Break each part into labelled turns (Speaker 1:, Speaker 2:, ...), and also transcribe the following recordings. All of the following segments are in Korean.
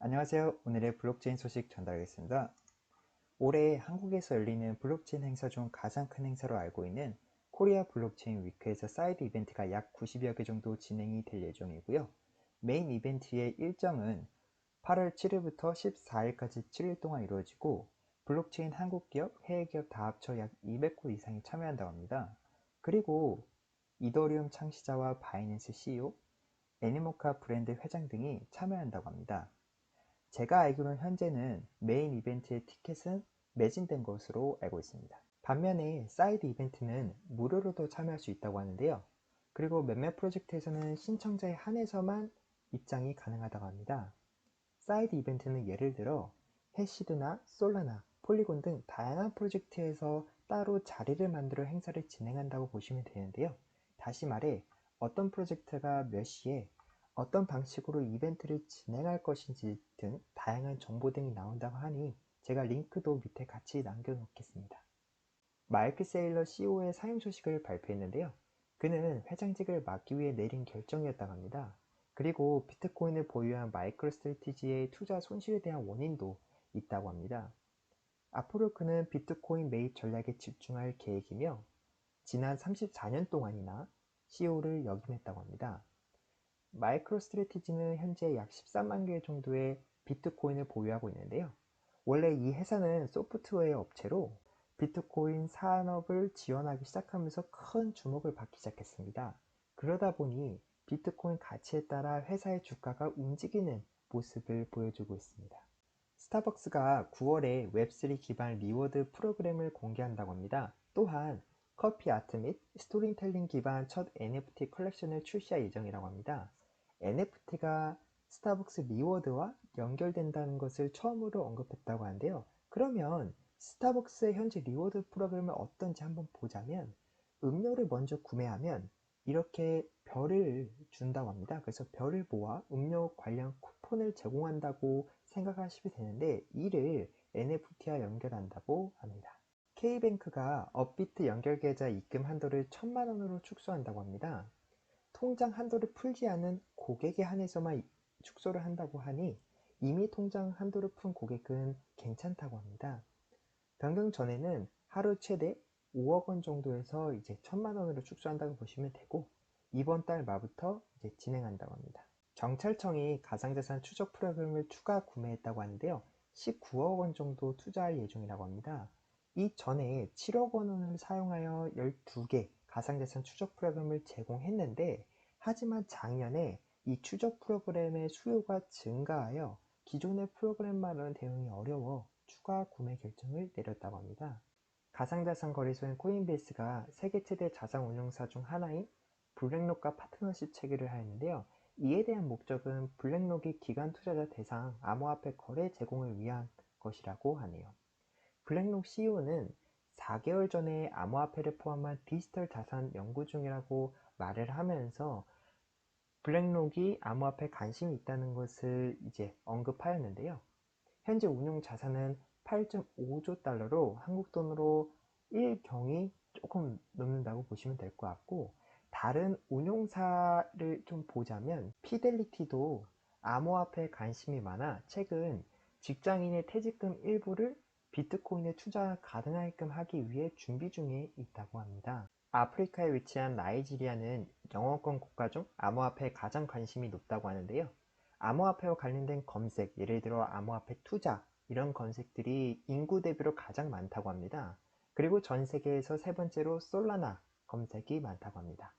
Speaker 1: 안녕하세요. 오늘의 블록체인 소식 전달하겠습니다. 올해 한국에서 열리는 블록체인 행사 중 가장 큰 행사로 알고 있는 코리아 블록체인 위크에서 사이드 이벤트가 약 90여 개 정도 진행이 될 예정이고요. 메인 이벤트의 일정은 8월 7일부터 14일까지 7일 동안 이루어지고 블록체인 한국 기업, 해외 기업 다 합쳐 약 200곳 이상이 참여한다고 합니다. 그리고 이더리움 창시자와 바이낸스 CEO, 애니모카 브랜드 회장 등이 참여한다고 합니다. 제가 알기로는 현재는 메인 이벤트의 티켓은 매진된 것으로 알고 있습니다. 반면에 사이드 이벤트는 무료로도 참여할 수 있다고 하는데요. 그리고 몇몇 프로젝트에서는 신청자에 한해서만 입장이 가능하다고 합니다. 사이드 이벤트는 예를 들어 해시드나 솔라나, 폴리곤 등 다양한 프로젝트에서 따로 자리를 만들어 행사를 진행한다고 보시면 되는데요. 다시 말해 어떤 프로젝트가 몇 시에 어떤 방식으로 이벤트를 진행할 것인지 등 다양한 정보 등이 나온다고 하니 제가 링크도 밑에 같이 남겨놓겠습니다. 마이크 세일러 CEO의 사임 소식을 발표했는데요. 그는 회장직을 맡기 위해 내린 결정이었다고 합니다. 그리고 비트코인을 보유한 마이크로 스트래티지의 투자 손실에 대한 원인도 있다고 합니다. 앞으로 그는 비트코인 매입 전략에 집중할 계획이며 지난 34년 동안이나 CEO를 역임했다고 합니다. 마이크로 스트래티지는 현재 약 13만 개 정도의 비트코인을 보유하고 있는데요. 원래 이 회사는 소프트웨어 업체로 비트코인 산업을 지원하기 시작하면서 큰 주목을 받기 시작했습니다. 그러다 보니 비트코인 가치에 따라 회사의 주가가 움직이는 모습을 보여주고 있습니다. 스타벅스가 9월에 웹3 기반 리워드 프로그램을 공개한다고 합니다. 또한 커피 아트 및 스토리텔링 기반 첫 NFT 컬렉션을 출시할 예정이라고 합니다. NFT가 스타벅스 리워드와 연결된다는 것을 처음으로 언급했다고 하는데요. 그러면 스타벅스의 현재 리워드 프로그램은 어떤지 한번 보자면 음료를 먼저 구매하면 이렇게 별을 준다고 합니다. 그래서 별을 모아 음료 관련 쿠폰을 제공한다고 생각하시면 되는데 이를 NFT와 연결한다고 합니다. K뱅크가 업비트 연결 계좌 입금 한도를 1,000만 원으로 축소한다고 합니다. 통장 한도를 풀지 않은 고객에 한해서만 축소를 한다고 하니 이미 통장 한도를 푼 고객은 괜찮다고 합니다. 변경 전에는 하루 최대 5억 원 정도에서 이제 1,000만 원으로 축소한다고 보시면 되고 이번 달 말부터 이제 진행한다고 합니다. 경찰청이 가상자산 추적 프로그램을 추가 구매했다고 하는데요. 19억 원 정도 투자할 예정이라고 합니다. 이전에 7억 원을 사용하여 12개 가상자산 추적 프로그램을 제공했는데 하지만 작년에 이 추적 프로그램의 수요가 증가하여 기존의 프로그램만으로는 대응이 어려워 추가 구매 결정을 내렸다고 합니다. 가상자산 거래소인 코인베이스가 세계 최대 자산 운용사 중 하나인 블랙록과 파트너십 체결을 하였는데요. 이에 대한 목적은 블랙록이 기관 투자자 대상 암호화폐 거래 제공을 위한 것이라고 하네요. 블랙록 CEO는 4개월 전에 암호화폐를 포함한 디지털 자산 연구 중이라고 말을 하면서 블랙록이 암호화폐에 관심이 있다는 것을 이제 언급하였는데요. 현재 운용 자산은 8.5조 달러로 한국 돈으로 1경이 조금 넘는다고 보시면 될 것 같고 다른 운용사를 좀 보자면 피델리티도 암호화폐에 관심이 많아 최근 직장인의 퇴직금 일부를 비트코인에 투자 가능하게끔 하기 위해 준비 중에 있다고 합니다. 아프리카에 위치한 나이지리아는 영어권 국가 중 암호화폐에 가장 관심이 높다고 하는데요. 암호화폐와 관련된 검색, 예를 들어 암호화폐 투자 이런 검색들이 인구 대비로 가장 많다고 합니다. 그리고 전 세계에서 세 번째로 솔라나 검색이 많다고 합니다.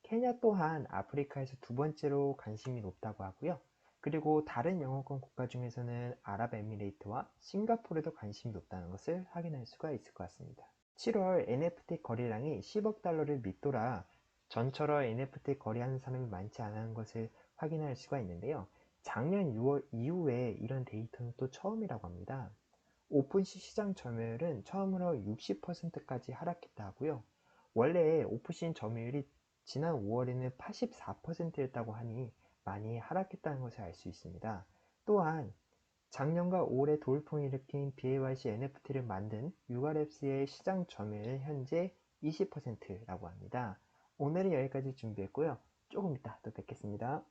Speaker 1: 케냐 또한 아프리카에서 두 번째로 관심이 높다고 하고요. 그리고 다른 영어권 국가 중에서는 아랍에미레이트와 싱가포르에도 관심이 높다는 것을 확인할 수가 있을 것 같습니다. 7월 NFT 거래량이 10억 달러를 밑돌아 전처럼 NFT 거래하는 사람이 많지 않은 것을 확인할 수가 있는데요. 작년 6월 이후에 이런 데이터는 또 처음이라고 합니다. 오픈시 시장 점유율은 처음으로 60%까지 하락했다 하고요. 원래 오픈시 점유율이 지난 5월에는 84%였다고 하니 많이 하락했다는 것을 알 수 있습니다. 또한 작년과 올해 돌풍을 일으킨 BAYC NFT를 만든 유가랩스의 시장 점유율은 현재 20%라고 합니다. 오늘은 여기까지 준비했고요. 조금 이따 또 뵙겠습니다.